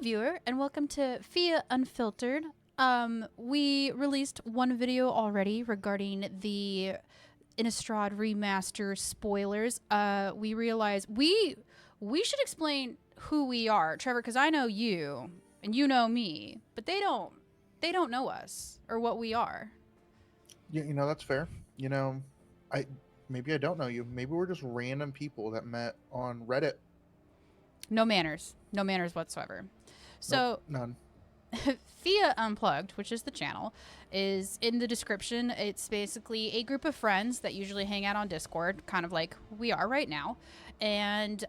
viewer, and welcome to FIA Unfiltered. We released one video already regarding the Innistrad remaster spoilers. We realized we should explain who we are, Trevor, because I know you and you know me, but they don't know us or what we are. Yeah, that's fair. Maybe I don't know you. Maybe we're just random people that met on Reddit. No manners whatsoever. So Nope, none. FIA Unplugged, which is the channel, is in the description. It's basically a group of friends that usually hang out on Discord, kind of like we are right now, and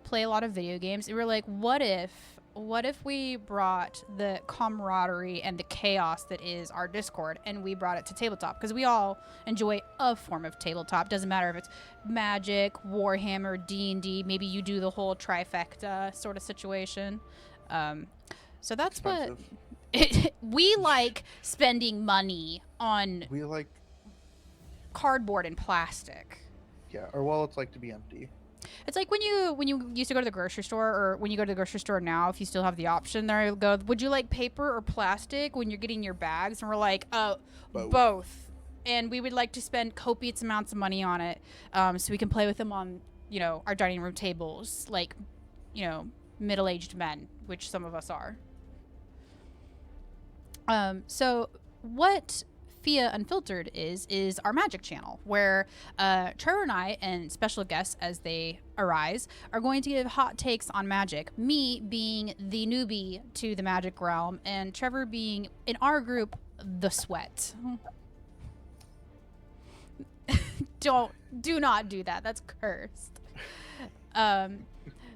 play a lot of video games. And we're like, what if we brought the camaraderie and the chaos that is our Discord and we brought it to tabletop? Because we all enjoy a form of tabletop. Doesn't matter if it's Magic, Warhammer, D&D. Maybe you do the whole trifecta sort of situation. So that's Expensive. we like spending money on We like, cardboard and plastic. yeah, our wallets like to be empty. It's like when you used to go to the grocery store, or when you go to the grocery store now, if you still have the option there, you go, would you like paper or plastic when you're getting your bags? And we're like, both. And we would like to spend copious amounts of money on it, so we can play with them on, our dining room tables, like, middle-aged men, which some of us are. So what FIA Unfiltered is our Magic channel, where Trevor and I, and special guests as they arise, are going to give hot takes on Magic. Me being the newbie to the Magic realm, and Trevor being, in our group, the sweat. Do not do that. That's cursed.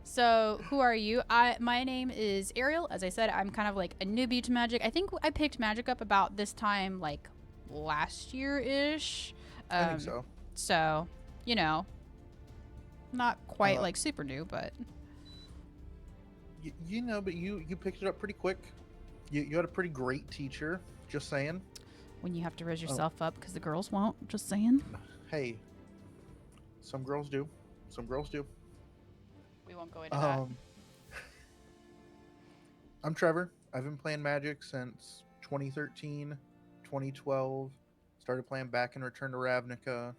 So who are you? My name is Ariel. As I said, I'm kind of like a newbie to Magic. I think I picked Magic up about this time, like last year-ish. I think so. So, not quite like super new, but But you picked it up pretty quick. You had a pretty great teacher. Just saying. when you have to raise yourself up because the girls won't, just saying. Hey, some girls do. Some girls do. We won't go into that. I'm Trevor. I've been playing Magic since 2013, 2012. Started playing back in Return to Ravnica.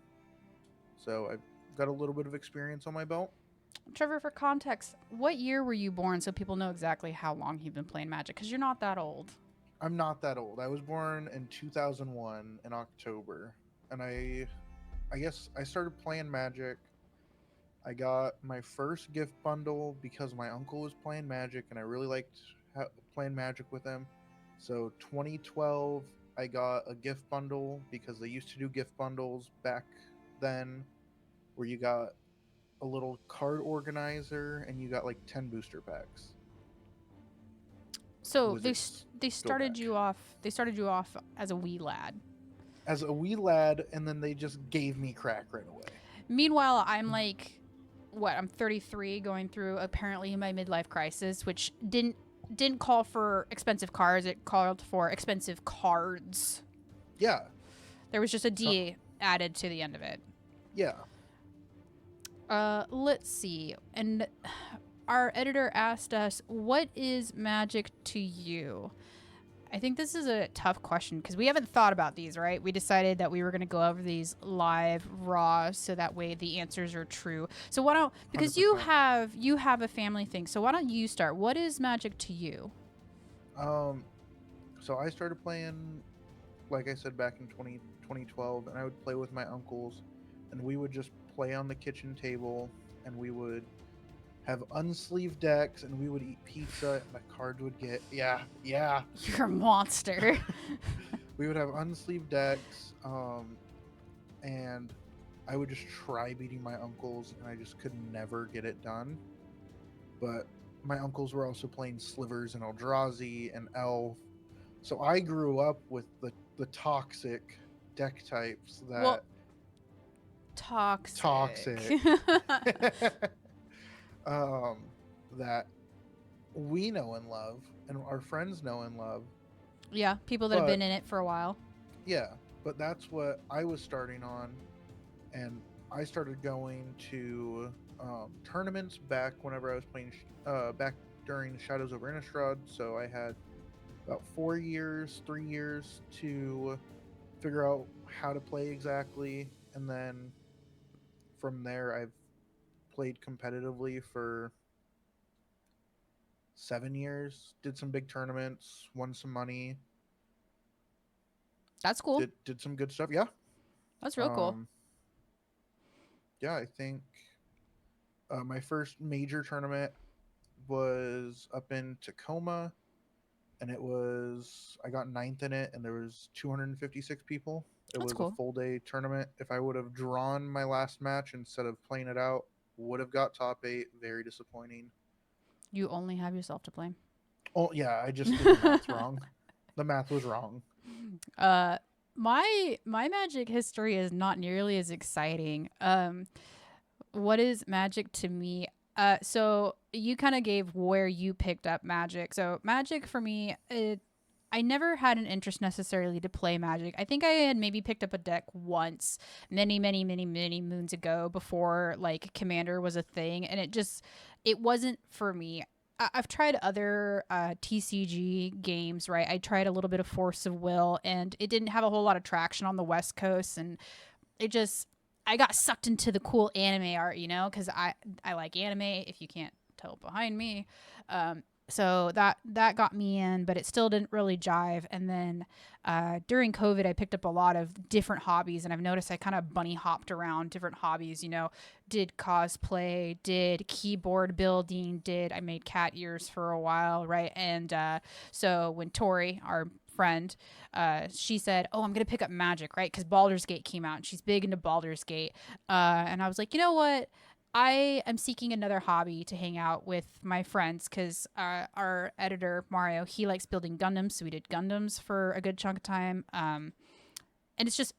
So I've got a little bit of experience on my belt. Trevor, for context, what year were you born so people know exactly how long you've been playing Magic? Because you're not that old. I'm not that old. I was born in 2001 in October. And I guess I started playing Magic. I got my first gift bundle because my uncle was playing Magic and I really liked playing Magic with him. So 2012, I got a gift bundle because they used to do gift bundles back then where you got a little card organizer and you got like 10 booster packs. So they started you off as a wee lad. As a wee lad, and then they just gave me crack right away. Meanwhile, I'm like, I'm 33, going through apparently my midlife crisis, which didn't call for expensive cars. It called for expensive cards. Yeah. There was just a D added to the end of it. Yeah. Let's see. And our editor asked us, what is Magic to you? I think this is a tough question because we haven't thought about these, right? We decided that we were going to go over these live raw so that way the answers are true. So why don't, because 100%. you have a family thing, so why don't you start? What is Magic to you? So I started playing, like I said, back in 2012, and I would play with my uncles, and we would just play on the kitchen table, and we would have unsleeved decks, and we would eat pizza, and the cards would get, yeah. You're a monster. We would have unsleeved decks, and I would just try beating my uncles, and I just could never get it done. But my uncles were also playing Slivers and Eldrazi and Elf, so I grew up with the toxic deck types that... Well, toxic. That we know and love, and our friends know and love. Yeah, people that have been in it for a while. Yeah, but that's what I was starting on, and I started going to tournaments back whenever I was playing back during Shadows over Innistrad, so I had about 4 years, 3 years to figure out how to play exactly, and then from there I've played competitively for 7 years. Did some big tournaments, won some money, That's cool. did some good stuff. Yeah. That's real cool. Um, yeah, I think my first major tournament was up in Tacoma, and I got ninth in it, and there was 256 people. It That's was a cool. full day tournament. If I would have drawn my last match instead of playing it out, would have got top 8. Very disappointing. You only have yourself to blame. Oh yeah, I just did the math wrong. The math was wrong. Uh, my Magic history is not nearly as exciting. What is Magic to me? So you kind of gave where you picked up Magic. So Magic for me, I never had an interest necessarily to play Magic. I think I had maybe picked up a deck once, many, many, many, many moons ago, before like Commander was a thing, and it wasn't for me. I've tried other TCG games, right? I tried a little bit of Force of Will, and it didn't have a whole lot of traction on the West Coast, and it just I got sucked into the cool anime art, because I like anime. If you can't tell behind me, so that got me in, but it still didn't really jive. And then during COVID, I picked up a lot of different hobbies, and I've noticed I kind of bunny hopped around different hobbies. Did cosplay, did keyboard building, I made cat ears for a while, right? And so when Tori, our friend, she said, "Oh, I'm gonna pick up Magic," right? Because Baldur's Gate came out, and she's big into Baldur's Gate. And I was like, you know what? I am seeking another hobby to hang out with my friends because our editor Mario, he likes building Gundams, so we did Gundams for a good chunk of time. And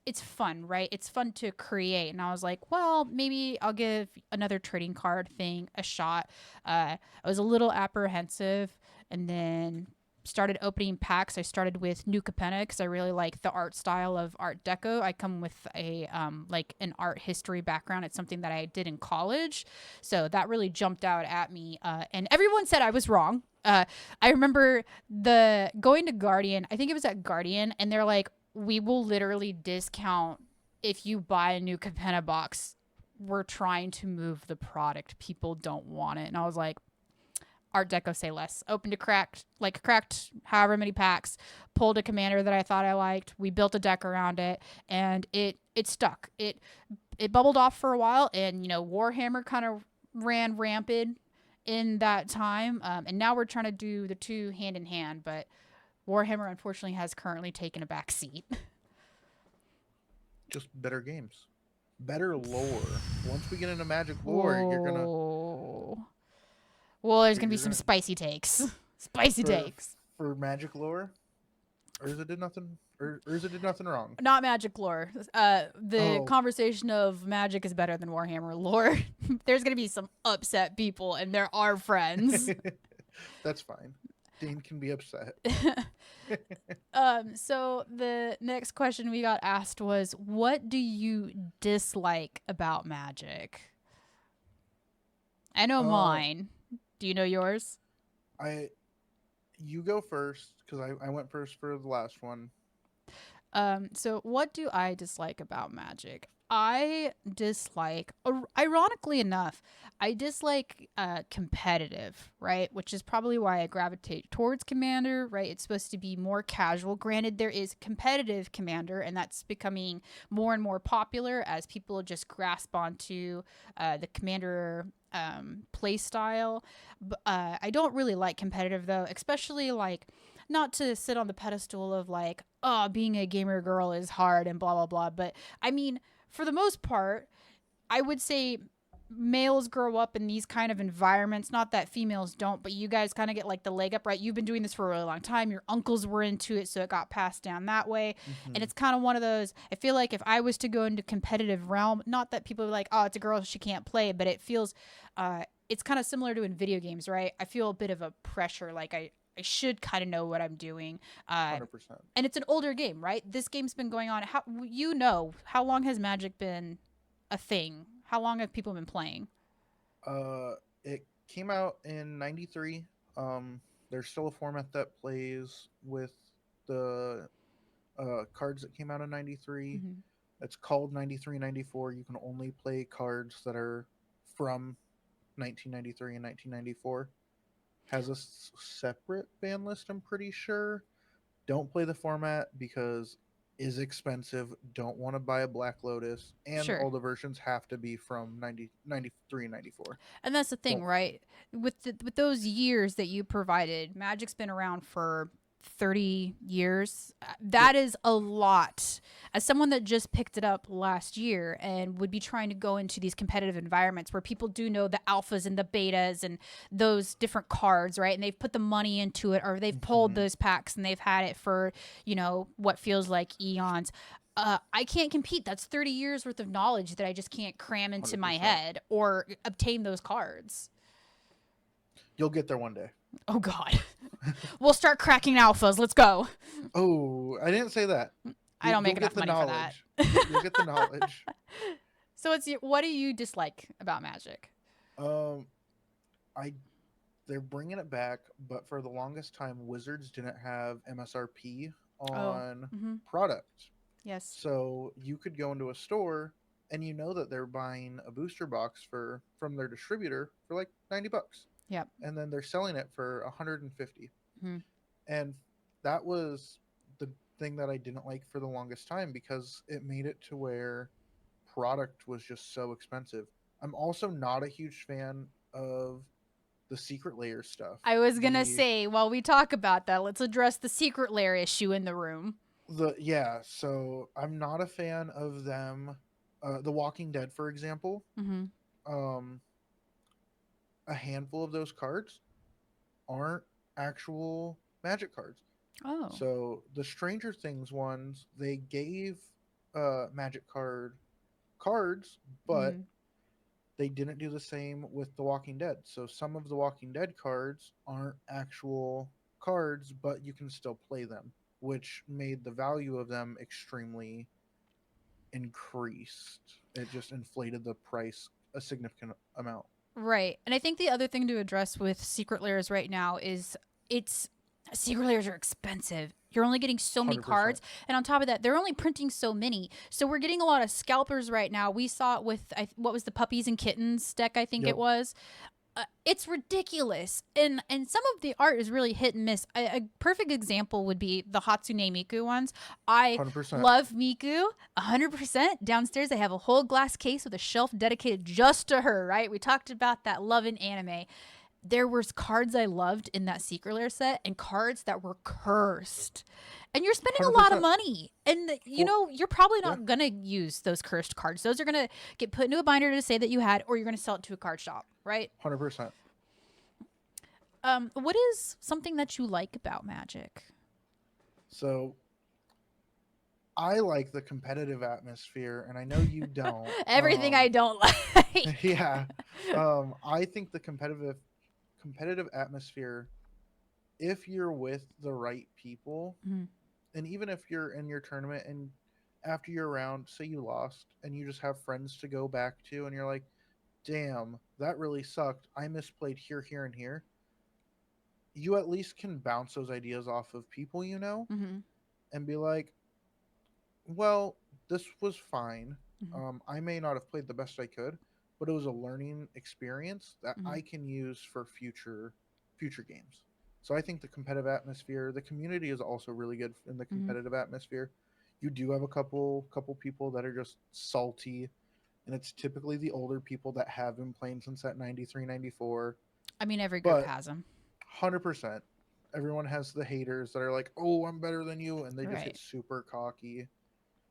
it's fun, right? It's fun to create. And I was like, well, maybe I'll give another trading card thing a shot. I was a little apprehensive, and then started opening packs. I started with New Capenna because I really like the art style of Art Deco. I come with a like an art history background. It's something that I did in college, so that really jumped out at me. And everyone said I was wrong. I remember going to Guardian. I think it was at Guardian, and they're like, "We will literally discount if you buy a New Capenna box. We're trying to move the product. People don't want it." And I was like, Art Deco, say less. Opened a cracked however many packs, pulled a commander that I thought I liked. We built a deck around it, and it stuck. It bubbled off for a while, and Warhammer kind of ran rampant in that time. And now we're trying to do the two hand in hand, but Warhammer unfortunately has currently taken a back seat. Just better games, better lore. Once we get into Magic lore, Whoa. Well, there's gonna be some spicy takes. Spicy takes. For Magic lore, Urza did nothing. Urza did nothing wrong. Not Magic lore. The conversation of Magic is better than Warhammer lore. There's gonna be some upset people, and there are friends. That's fine. Dane can be upset. So the next question we got asked was, what do you dislike about Magic? I know mine. Do you know yours? You go first because I went first for the last one. So what do I dislike about Magic? I dislike, ironically enough, I dislike competitive, right? Which is probably why I gravitate towards Commander, right? It's supposed to be more casual. Granted, there is competitive Commander, and that's becoming more and more popular as people just grasp onto the Commander play style. I don't really like competitive, though, especially like, not to sit on the pedestal of like, oh, being a gamer girl is hard and blah, blah, blah. But I mean, for the most part, I would say males grow up in these kind of environments. Not that females don't, but you guys kind of get like the leg up, right? You've been doing this for a really long time. Your uncles were into it, so it got passed down that way. Mm-hmm. And it's kind of one of those, I feel like if I was to go into competitive realm, not that people are like, oh, it's a girl, she can't play, but it feels, it's kind of similar to in video games, right? I feel a bit of a pressure, like I should kind of know what I'm doing. 100%. And it's an older game, right? This game's been going on. How long has Magic been a thing? How long have people been playing? It came out in '93. There's still a format that plays with the cards that came out in 93. Hmm. It's called 93 94. You can only play cards that are from 1993 and 1994. Has a separate ban list, I'm pretty sure. Don't play the format because is expensive. Don't want to buy a Black Lotus, and Sure. all the versions have to be from 93 and 94. And that's the thing, Don't. right? With those years that you provided, Magic's been around for 30 years. Yep. That is a lot. As someone that just picked it up last year and would be trying to go into these competitive environments where people do know the alphas and the betas and those different cards, right? And they've put the money into it, or they've pulled Hmm. those packs and they've had it for, what feels like eons. I can't compete. That's 30 years worth of knowledge that I just can't cram into my 100%. head or obtain those cards. You'll get there one day. Oh, God. We'll start cracking alphas. Let's go. Oh, I didn't say that. I don't You'll make get enough the money for that. knowledge. You'll get the knowledge. So what do you dislike about Magic? Um, I they're bringing it back, but for the longest time, Wizards didn't have MSRP Oh, on mm-hmm. product. Yes. So you could go into a store and you know that they're buying a booster box from their distributor for like $90, Yep. and then they're selling it for 150. Mm-hmm. And that was the thing that I didn't like for the longest time because it made it to where product was just so expensive. I'm also not a huge fan of the secret layer stuff. I was gonna The say, while we talk about that, let's address the secret lair issue in the room. so I'm not a fan of them. The Walking Dead, for example, Mm-hmm. um, a handful of those cards aren't actual magic cards. Oh. So the Stranger Things ones, they gave magic cards, but Mm-hmm. they didn't do the same with The Walking Dead. So some of The Walking Dead cards aren't actual cards, but you can still play them, which made the value of them extremely increased. It just inflated the price a significant amount. Right. And I think the other thing to address with secret layers right now is it's secret layers are expensive. You're only getting so many 100%. cards. And on top of that, they're only printing so many. So we're getting a lot of scalpers right now. We saw it with, what was the Puppies and Kittens deck, I think it Yep. was. It's ridiculous, and some of the art is really hit and miss. A perfect example would be the Hatsune Miku ones. I 100%. love Miku 100%. Downstairs, I have a whole glass case with a shelf dedicated just to her. Right? We talked about that love in anime. There was cards I loved in that Secret Lair set, and cards that were cursed. And you're spending a lot of 100%. money, and Well, you're probably yeah, not gonna use those cursed cards. Those are gonna get put into a binder to say that you had, or you're gonna sell it to a card shop, right? 100%. What is something that you like about Magic? So I like the competitive atmosphere, and I know you don't. Everything I don't like. Yeah. I think the competitive atmosphere, if you're with the right people, Mhm. and even if you're in your tournament and after you're around, say you lost, and you just have friends to go back to, and you're like, damn, that really sucked. I misplayed here, here, and here. You at least can bounce those ideas off of people you know Mhm. and be like, well, this was fine. Mhm. I may not have played the best I could, but it was a learning experience that Mhm. I can use for future games. So I think the competitive atmosphere, the community is also really good in the Mhm. competitive atmosphere. You do have a couple people that are just salty, and it's typically the older people that have been playing since that 93, 94. I mean, every group But has them. 100%, everyone has the haters that are like, "Oh, I'm better than you," and they just get Right. super cocky.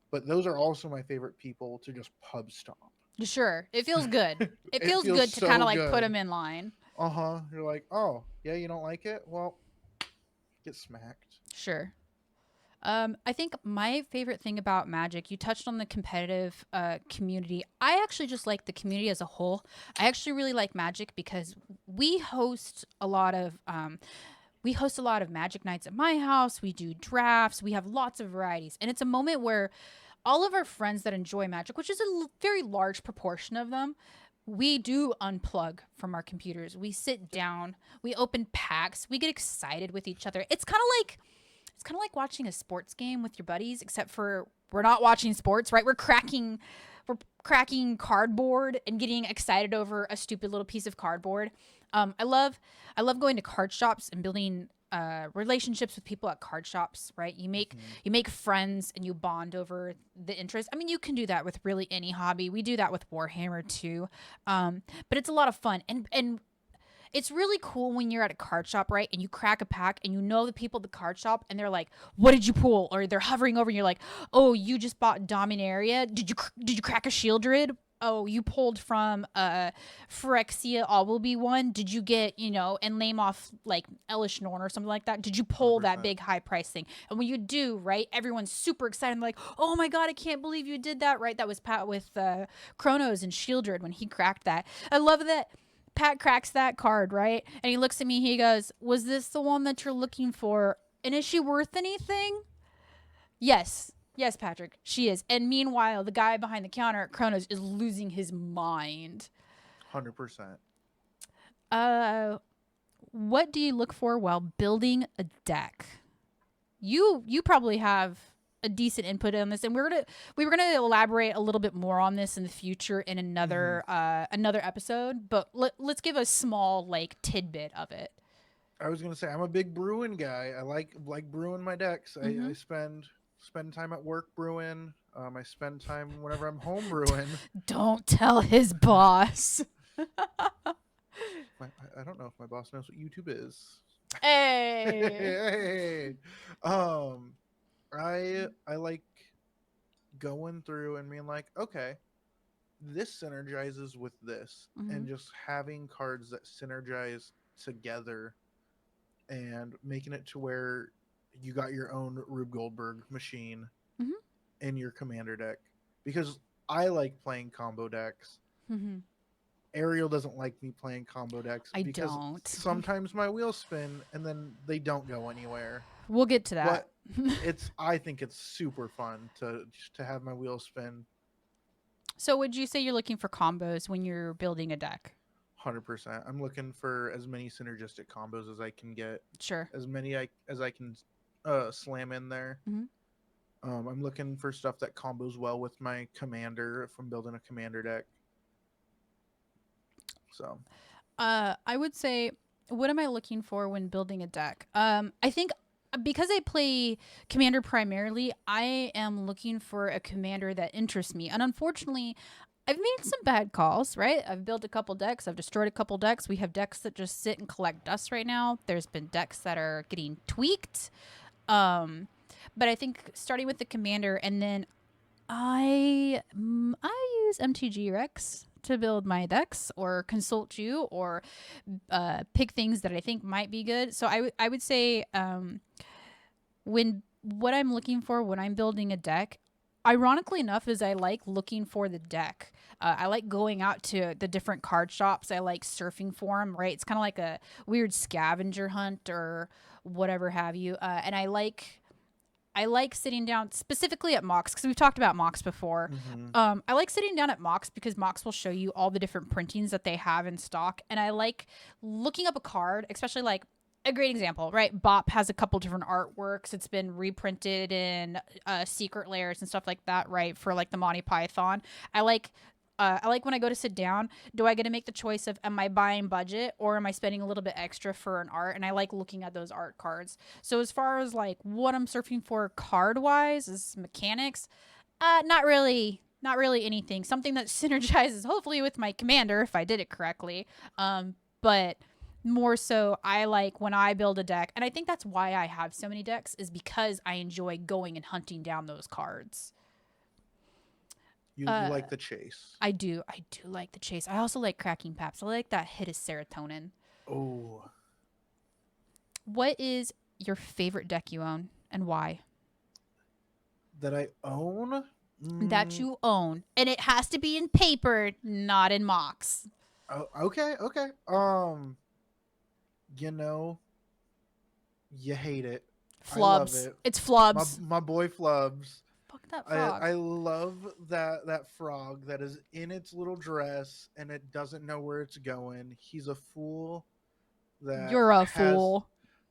But those are also my favorite people to just pub stomp. Sure. It feels good. It It feels feels good to kind of so like put good. them in line. Uh-huh. You're like, "Oh, yeah, you don't like it? Well, get smacked." Sure. I think my favorite thing about Magic, you touched on the competitive community. I actually just like the community as a whole. I actually really like Magic because we host a lot of Magic nights at my house. We do drafts. We have lots of varieties, and it's a moment where all of our friends that enjoy Magic, which is a very large proportion of them, we do unplug from our computers. We sit down, we open packs, we get excited with each other. It's kind of like watching a sports game with your buddies, except for we're not watching sports, right? We're cracking cardboard and getting excited over a stupid little piece of cardboard. I love going to card shops and building relationships with people at card shops, right? You make Mhm. you make friends and you bond over the interest. I mean, you can do that with really any hobby. We do that with Warhammer too, but it's a lot of fun. And it's really cool when you're at a card shop, right? And you crack a pack and you know the people at the card shop and they're like, "What did you pull?" Or they're hovering over and you're like, "Oh, you just bought Dominaria. Did you crack a Shieldred? Oh, you pulled from Phyrexia Obleby one. Did you get, and name off like Elish Norn or something like that? Did you pull that 100%. big high price thing?" And when you do, right, everyone's super excited. Like, "Oh my god, I can't believe you did that!" Right? That was Pat with Chronos and Shieldred when he cracked that. I love that Pat cracks that card, right? And he looks at me, he goes, "Was this the one that you're looking for? And is she worth anything?" Yes. Yes, Patrick, she is. And meanwhile, the guy behind the counter at Kronos is losing his mind. 100%. Uh, what do you look for while building a deck? You probably have a decent input on this, and we were gonna elaborate a little bit more on this in the future in Mhm. another episode. But let's give a small like tidbit of it. I was gonna say I'm a big brewing guy. I like brewing my decks. I Mm-hmm. spend time at work brewing. I spend time whenever I'm home brewing. Don't tell his boss. I don't know if my boss knows what YouTube is. Hey. Hey. Um, I like going through and being like, okay, this synergizes with this, Mm-hmm. and just having cards that synergize together and making it to where you got your own Rube Goldberg machine Mm-hmm. in your commander deck. Because I like playing combo decks. Mm-hmm. Ariel doesn't like me playing combo decks I because don't. sometimes my wheels spin and then they don't go anywhere. We'll get to that. But I think it's super fun to have my wheels spin. So, would you say you're looking for combos when you're building a deck? 100%. I'm looking for as many synergistic combos as I can get, Sure. as many as I can slam in there. Mm-hmm. I'm looking for stuff that combos well with my commander if I'm building a commander deck. So, I would say, what am I looking for when building a deck? I think because I play commander primarily, I am looking for a commander that interests me. And unfortunately, I've made some bad calls, right? I've built a couple decks, I've destroyed a couple decks. We have decks that just sit and collect dust right now. There's been decks that are getting tweaked. Um, but I think starting with the commander, and then I use MTG Rex to build my decks, or consult you, or pick things that I think might be good. So I would say when what I'm looking for when I'm building a deck, ironically enough, is I like looking for the deck. I like going out to the different card shops. I like surfing for them, right? It's kind of like a weird scavenger hunt or whatever have you. And I like sitting down specifically at Mox because we've talked about Mox before. mm-hmm. I like sitting down at Mox because Mox will show you all the different printings that they have in stock, and I like looking up a card, especially like a great example, right? Bop has a couple different artworks. It's been reprinted in secret layers and stuff like that, right? For like the Monty Python. I like. I like when I go to sit down, do I get to make the choice of am I buying budget or am I spending a little bit extra for an art? And I like looking at those art cards. So as far as like what I'm surfing for card wise is mechanics, not really anything. Something that synergizes hopefully with my commander if I did it correctly. But more so I like when I build a deck, and I think that's why I have so many decks is because I enjoy going and hunting down those cards. You Uh like the chase. I do like the chase. I also like cracking paps. I like that hit of serotonin. Oh, What is your favorite deck you own and why? that I own? That Mm, you own. And it has to be in paper, not in Mox. oh, okay. You know, you hate it. I love Flubs. it. It's My flubs. my boy Flubs. Fuck that I frog. love that frog that is in its little dress and it doesn't know where it's going. He's a fool that You're a has fool.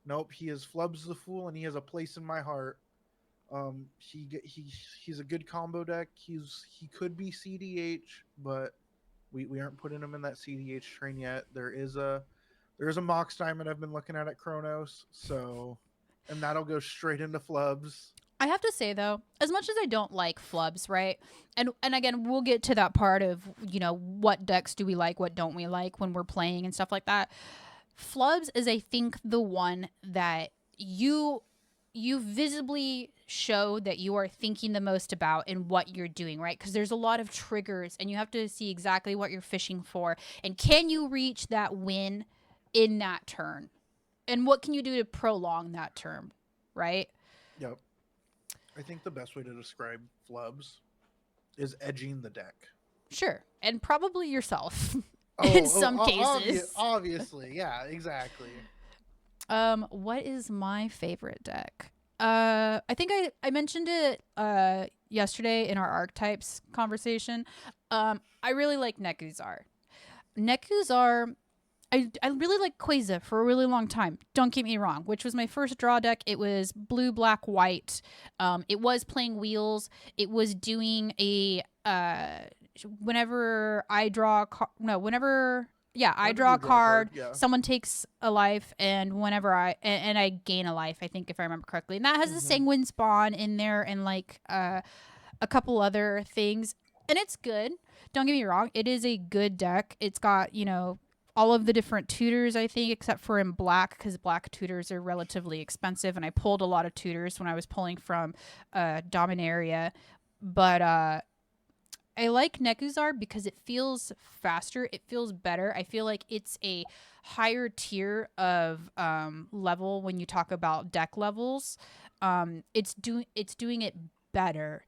nope. He is Flubs the fool, and he has a place in my heart. He's a good combo deck. He could be CDH, but we aren't putting him in that CDH train yet. There is a Mox Diamond I've been looking at Chronos, so and that'll go straight into Flubs. I have to say though, as much as I don't like flubs, right? And again, we'll get to that part of, what decks do we like, what don't we like when we're playing and stuff like that. Flubs is, I think, the one that you visibly show that you are thinking the most about in what you're doing, right? Because there's a lot of triggers and you have to see exactly what you're fishing for. And can you reach that win in that turn? And what can you do to prolong that term, right? Yep. I think the best way to describe Flubs is edging the deck. Sure. And probably yourself Oh, in some cases. Obviously, yeah, exactly. What is my favorite deck? I think I mentioned it yesterday in our archetypes conversation. I really like Nekuzar. Nekuzar, I really like Quasar for a really long time. Don't get me wrong, which was my first draw deck. It was blue, black, white. It was playing wheels. It was doing a whenever I draw I draw a card, yeah. someone takes a life, and whenever I gain a life, I think, if I remember correctly. And that has the Sanguine Spawn in there and like a couple other things. And it's good. Don't get me wrong, it is a good deck. It's got, all of the different tutors, I think, except for in black, because black tutors are relatively expensive, and I pulled a lot of tutors when I was pulling from Dominaria. But I like Nekuzar because it feels faster. It feels better. I feel like it's a higher tier of level when you talk about deck levels. It's doing it better.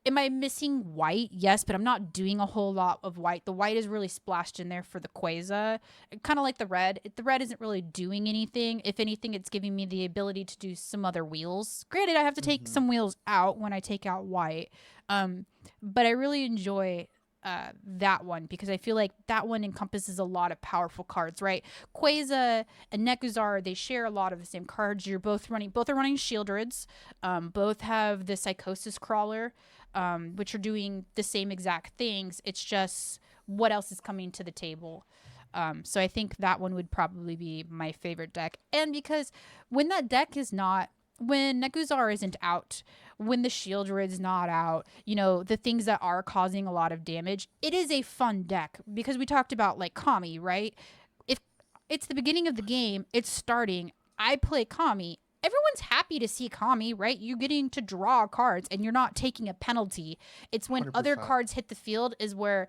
Am I missing white? Yes, but I'm not doing a whole lot of white. The white is really splashed in there for the Quasar. Kind of like the red. The red isn't really doing anything. If anything, it's giving me the ability to do some other wheels. Granted, I have to take some wheels out when I take out white. But I really enjoy that one because I feel like that one encompasses a lot of powerful cards, right? Quasar and Nekuzar, they share a lot of the same cards. Both are running Shieldreds. Both have the Psychosis Crawler, which are doing the same exact things. It's just what else is coming to the table. So I think that one would probably be my favorite deck. And because when Nekuzar isn't out, when the Shieldred's not out, the things that are causing a lot of damage, it is a fun deck because we talked about like Kami, right? If it's the beginning of the game, it's starting, I play Kami. Everyone's happy to see Kami, right? You're getting to draw cards and you're not taking a penalty. It's when 100%. other cards hit the field is where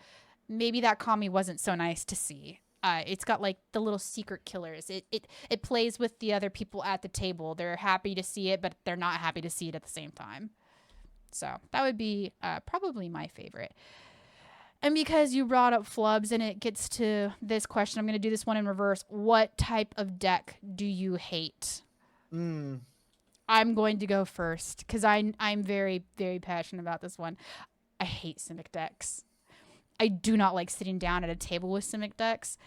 maybe that Kami wasn't so nice to see. It's got like the little secret killers. It plays with the other people at the table. They're happy to see it, but they're not happy to see it at the same time. So that would be probably my favorite. And because you brought up flubs and it gets to this question, I'm going to do this one in reverse. What type of deck do you hate? I'm going to go first because I'm very, very passionate about this one. I hate Simic decks. I do not like sitting down at a table with Simic decks.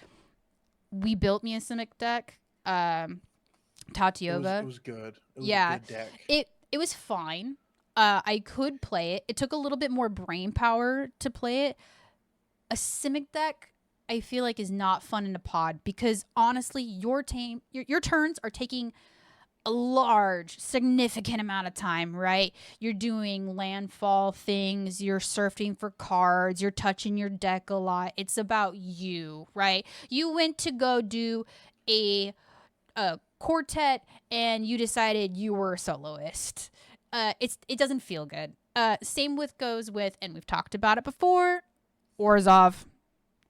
We built me a Simic deck, Tatiova. It was good. It was a good deck. It was fine. I could play it. It took a little bit more brain power to play it. A Simic deck, I feel like, is not fun in a pod because honestly, your turns are taking a large, significant amount of time, right? You're doing landfall things, you're surfing for cards, you're touching your deck a lot. It's about you, right? You went to go do a quartet and you decided you were a soloist. It doesn't feel good. Same goes with, and we've talked about it before, Orzhov.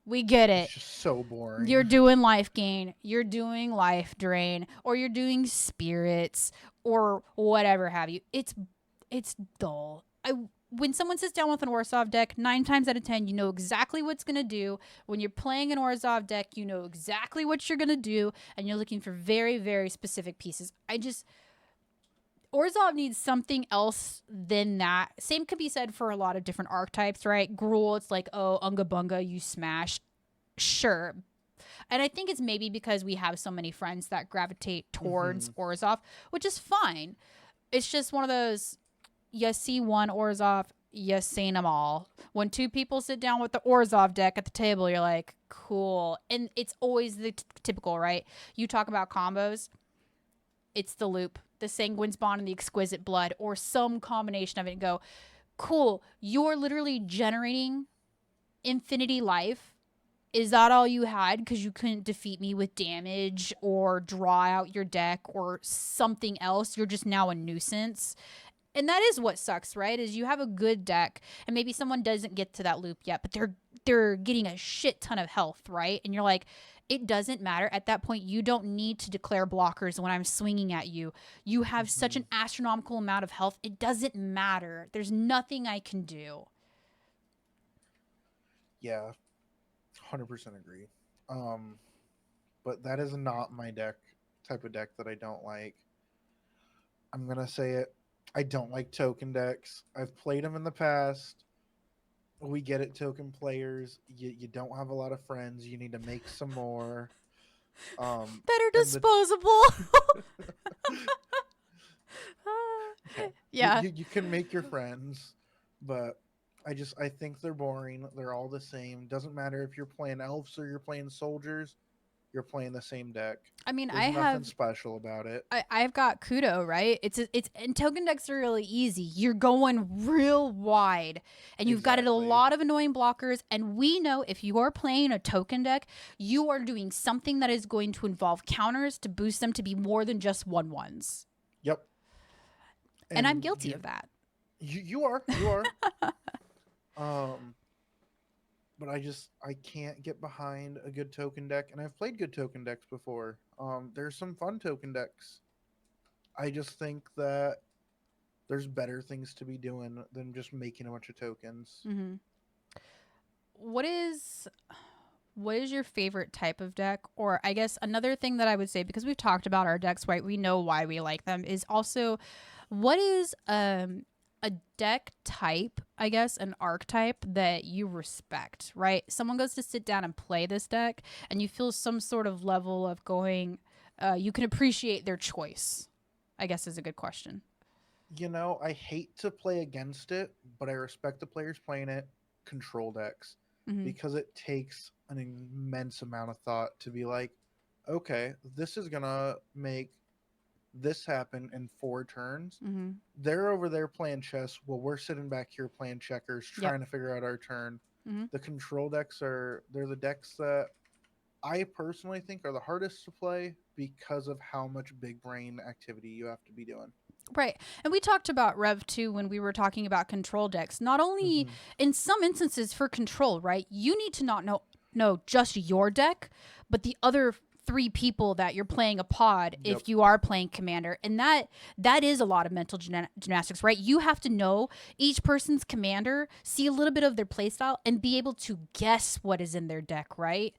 We get it. It's just so boring. You're doing life gain, you're doing life drain, or you're doing spirits, or whatever have you. It's dull. When someone sits down with an Orzhov deck, 9 times out of 10, you know exactly what's going to do. When you're playing an Orzhov deck, you know exactly what you're going to do, and you're looking for very, very specific pieces. Orzhov needs something else than that. Same could be said for a lot of different archetypes, right? Gruul, it's like, oh, Unga Bunga, you smash. Sure. And I think it's maybe because we have so many friends that gravitate towards Orzhov, which is fine. It's just one of those, you see one Orzhov, you seen them all. When two people sit down with the Orzhov deck at the table, you're like, cool. And it's always the typical, right? You talk about combos, it's the loop, the Sanguine Spawn and the Exquisite Blood, or some combination of it, and go, cool, you're literally generating infinity life. Is that all you had because you couldn't defeat me with damage or draw out your deck or something else? You're just now a nuisance. And that is what sucks, right? Is you have a good deck and maybe someone doesn't get to that loop yet, but they're getting a shit ton of health, right? And you're like, it doesn't matter. At that point, you don't need to declare blockers when I'm swinging at you. You have such an astronomical amount of health. It doesn't matter. There's nothing I can do. Yeah, 100% agree. But that is not my type of deck that I don't like. I'm gonna say it. I don't like token decks. I've played them in the past. We get it, token players. You don't have a lot of friends. You need to make some more. Better disposable. Yeah. You can make your friends, but I think they're boring. They're all the same. Doesn't matter if you're playing elves or you're playing soldiers. You're playing the same deck. I mean, There's nothing special about it. I've got Kudo, right? It's and token decks are really easy. You're going real wide, and you've got a lot of annoying blockers. And we know if you are playing a token deck, you are doing something that is going to involve counters to boost them to be more than just 1/1s. Yep. And I'm guilty of that. You are. But I can't get behind a good token deck, and I've played good token decks before. There's some fun token decks. I just think that there's better things to be doing than just making a bunch of tokens. Mm-hmm. What is your favorite type of deck? Or I guess another thing that I would say, because we've talked about our decks, right? We know why we like them, is also what is a deck type, I guess, an archetype that you respect, right? Someone goes to sit down and play this deck and you feel some sort of level of going, you can appreciate their choice, I guess is a good question. I hate to play against it, but I respect the players playing it. Control decks, because it takes an immense amount of thought to be like, okay, this is gonna make this happen in 4 turns. They're over there playing chess while we're sitting back here playing checkers, trying to figure out our turn. The control decks they're the decks that I personally think are the hardest to play because of how much big brain activity you have to be doing. Right. And we talked about Rev 2 when we were talking about control decks. Not only in some instances for control, right? You need to not know just your deck, but the other 3 people that you're playing a pod if you are playing commander. And that is a lot of mental gymnastics, right? You have to know each person's commander, see a little bit of their playstyle, and be able to guess what is in their deck, right?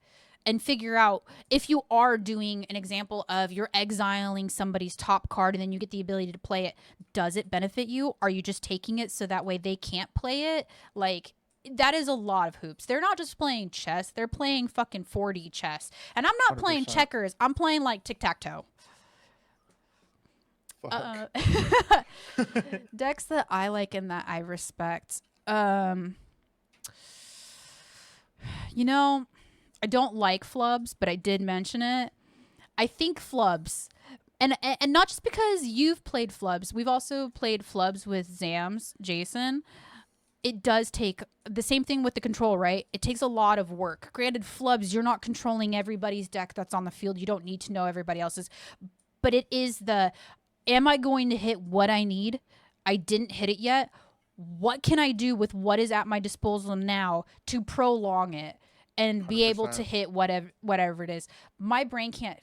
And figure out if you are doing an example of you're exiling somebody's top card and then you get the ability to play it. Does it benefit you? Are you just taking it so that way they can't play it? Like, that is a lot of hoops. They're not just playing chess. They're playing fucking 4D chess. And I'm not 100%. Playing checkers. I'm playing like tic-tac-toe. Decks that I like and that I respect. I don't like flubs, but I did mention it. I think flubs, and not just because you've played flubs. We've also played flubs with Zams, Jason. It does take the same thing with the control, right? It takes a lot of work. Granted, flubs, you're not controlling everybody's deck that's on the field. You don't need to know everybody else's. But it is am I going to hit what I need? I didn't hit it yet. What can I do with what is at my disposal now to prolong it and be 100%. Able to hit whatever it is? My brain can't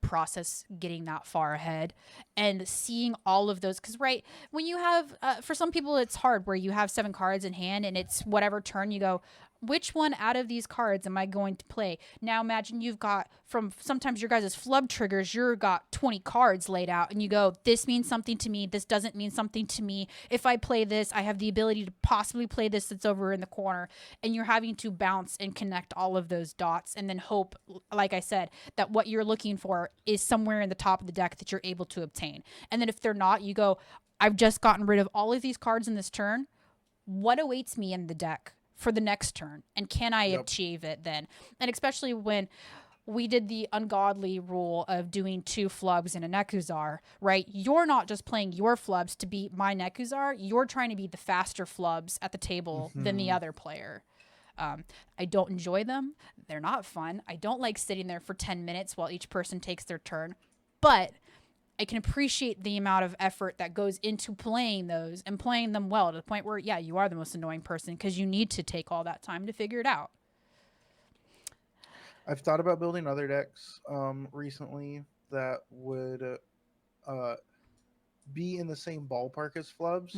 process getting that far ahead and seeing all of those, because right when you have for some people it's hard where you have 7 cards in hand and it's whatever turn you go, which one out of these cards am I going to play? Now imagine you've got, from sometimes your guys' flub triggers, you've got 20 cards laid out and you go, this means something to me, this doesn't mean something to me. If I play this, I have the ability to possibly play this that's over in the corner. And you're having to bounce and connect all of those dots and then hope, like I said, that what you're looking for is somewhere in the top of the deck that you're able to obtain. And then if they're not, you go, I've just gotten rid of all of these cards in this turn. What awaits me in the deck for the next turn, and can I achieve it then? And especially when we did the ungodly rule of doing 2 flubs and a Nekuzar, right? You're not just playing your flubs to beat my Nekuzar. You're trying to be the faster flubs at the table than the other player. I don't enjoy them. They're not fun. I don't like sitting there for 10 minutes while each person takes their turn. But I can appreciate the amount of effort that goes into playing those and playing them well to the point where, yeah, you are the most annoying person because you need to take all that time to figure it out. I've thought about building other decks recently that would be in the same ballpark as flubs.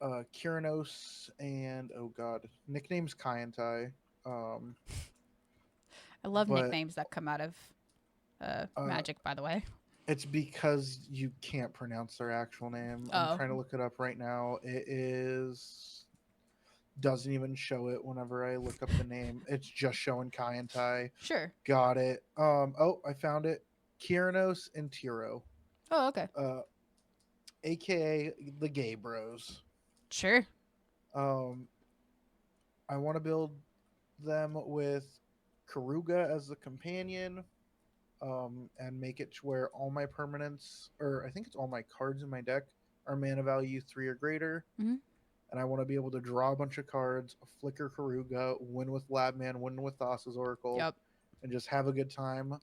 Kyranos and, oh god, nicknames Kaientai. I love nicknames that come out of Magic, by the way. It's because you can't pronounce their actual name. I'm trying to look it up right now. It is... doesn't even show it whenever I look up the name. It's just showing Kaientai. Sure. Got it. Oh, I found it. Kyranos and Tiro. Oh, okay. AKA the Gay Bros. Sure. I want to build them with Karuga as the companion. And make it to where all my permanents, or I think it's all my cards in my deck, are mana value 3 or greater. And I want to be able to draw a bunch of cards, flicker Karuga, win with Labman, win with Thassa's Oracle, and just have a good time,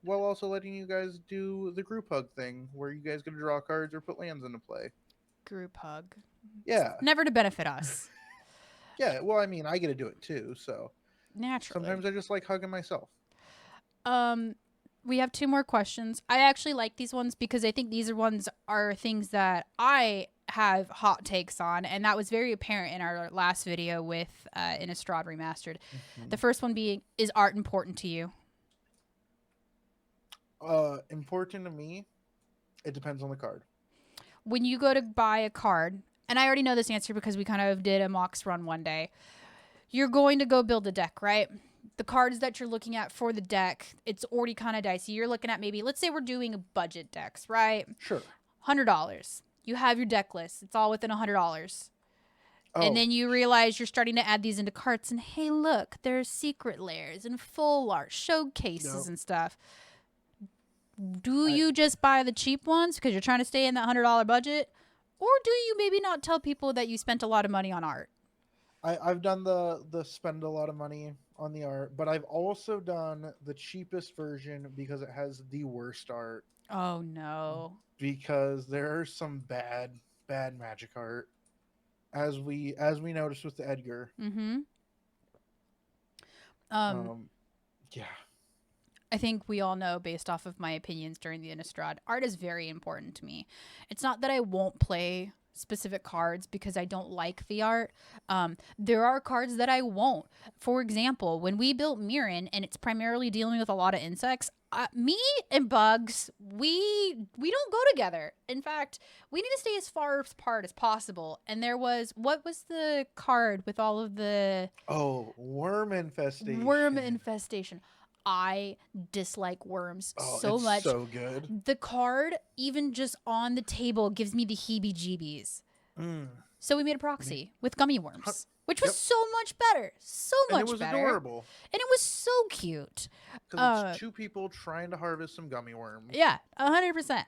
while also letting you guys do the group hug thing, where you guys get to draw cards or put lands into play. Group hug. Yeah. It's never to benefit us. Yeah, well, I mean, I get to do it too, so. Naturally. Sometimes I just like hugging myself. We have 2 more questions. I actually like these ones because I think these are things that I have hot takes on, and that was very apparent in our last video with Innistrad Remastered. The first one being, is art important to you? Important to me, it depends on the card. When you go to buy a card, and I already know this answer because we kind of did a Mox run one day, you're going to go build a deck, right? The cards that you're looking at for the deck, it's already kind of dicey. You're looking at maybe, let's say we're doing budget decks, right? Sure. $100. You have your deck list. It's all within $100. Oh. And then you realize you're starting to add these into carts, and hey, look, there's secret layers and full art showcases and stuff. Do you just buy the cheap ones because you're trying to stay in that $100 budget? Or do you maybe not tell people that you spent a lot of money on art? I've done the spend a lot of money on the art, but I've also done the cheapest version because it has the worst art. Oh no. Because there are some bad Magic art, as we noticed with the Edgar. Yeah. I think we all know, based off of my opinions during the Innistrad, art is very important to me. It's not that I won't play specific cards because I don't like the art. There are cards that I won't. For example, when we built Mirren, and it's primarily dealing with a lot of insects, me and bugs, we don't go together. In fact, we need to stay as far apart as possible. And there was, what was the card with all of the... Oh, Worm Infestation. Worm Infestation. I dislike worms so much. So good. The card, even just on the table, gives me the heebie-jeebies. So we made a proxy with gummy worms, which was so much better. So much better. And it was adorable. And it was so cute. Because it's 2 people trying to harvest some gummy worms. Yeah, 100%.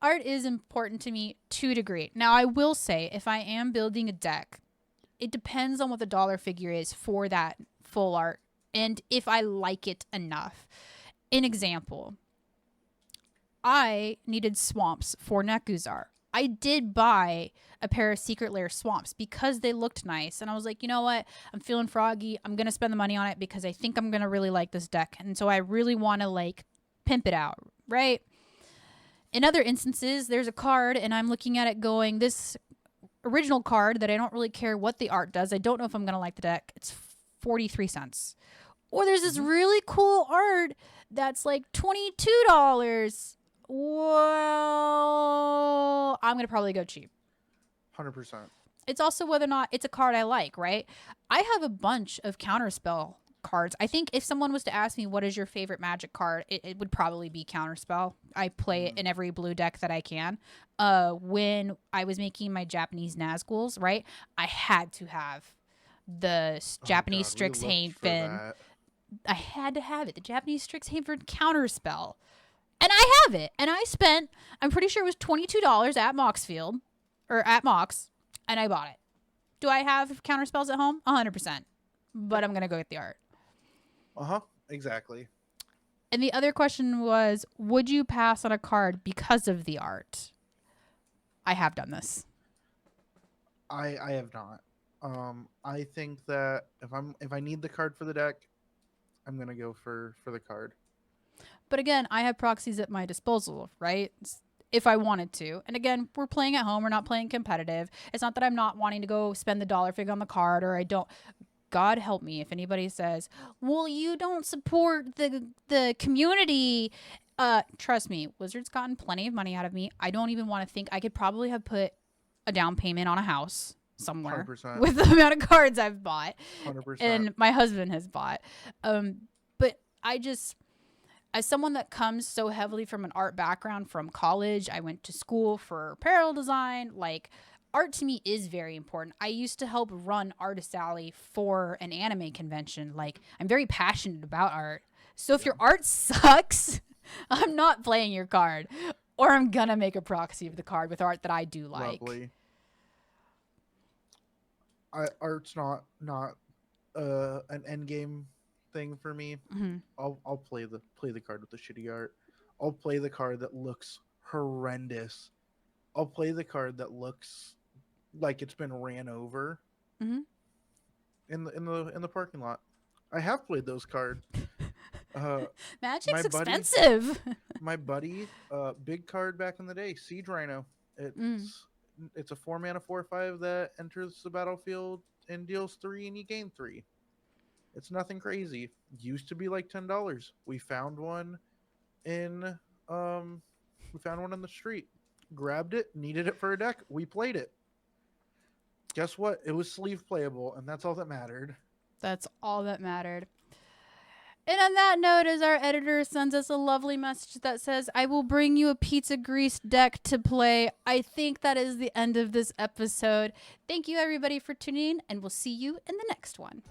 Art is important to me to a degree. Now, I will say, if I am building a deck, it depends on what the dollar figure is for that full art. And if I like it enough. An example, I needed swamps for Nekuzar. I did buy a pair of Secret Lair swamps because they looked nice. And I was like, you know what? I'm feeling froggy. I'm going to spend the money on it because I think I'm going to really like this deck. And so I really want to, like, pimp it out, right? In other instances, there's a card and I'm looking at it going, this original card that I don't really care what the art does. I don't know if I'm going to like the deck. It's 43 cents. Or there's this really cool art that's like $22. Well, I'm going to probably go cheap. 100%. It's also whether or not it's a card I like, right? I have a bunch of Counterspell cards. I think if someone was to ask me what is your favorite Magic card, it would probably be Counterspell. I play it in every blue deck that I can. When I was making my Japanese Nazguls, right, I had to have the Japanese Strixhaven. I had to have it. The Japanese Strixhaven Counterspell. And I have it. And I spent, I'm pretty sure it was $22 at Moxfield, or at Mox, and I bought it. Do I have Counterspells at home? 100%. But I'm going to go get the art. Exactly. And the other question was, would you pass on a card because of the art? I have done this. I have not. I think that if I need the card for the deck, I'm gonna go for the card. But again, I have proxies at my disposal, right? If I wanted to. And again, we're playing at home. We're not playing competitive. It's not that I'm not wanting to go spend the dollar figure on the card, or I don't. God help me if anybody says, well, you don't support the community. Trust me, Wizards gotten plenty of money out of me. I don't even want to think. I could probably have put a down payment on a house somewhere 100%. with the amount of cards I've bought 100%. and my husband has bought. But I just, as someone that comes so heavily from an art background from college, I went to school for apparel design, like, art to me is very important. I used to help run Artist Alley for an anime convention. Like, I'm very passionate about art. So if your art sucks, I'm not playing your card. Or I'm going to make a proxy of the card with art that I do like. Lovely. Art's not an end game thing for me. I'll play the card with the shitty art. I'll play the card that looks horrendous. I'll play the card that looks like it's been ran over in the parking lot. I have played those cards. Magic's expensive. My buddy, big card back in the day, Siege Rhino. It's a 4-mana 4/5 that enters the battlefield and deals 3 and you gain 3. It's nothing crazy. Used to be like $10. We found one in the street. Grabbed it, needed it for a deck. We played it. Guess what? It was sleeve playable, and that's all that mattered. That's all that mattered. And on that note, as our editor sends us a lovely message that says, I will bring you a pizza grease deck to play. I think that is the end of this episode. Thank you, everybody, for tuning in, and we'll see you in the next one.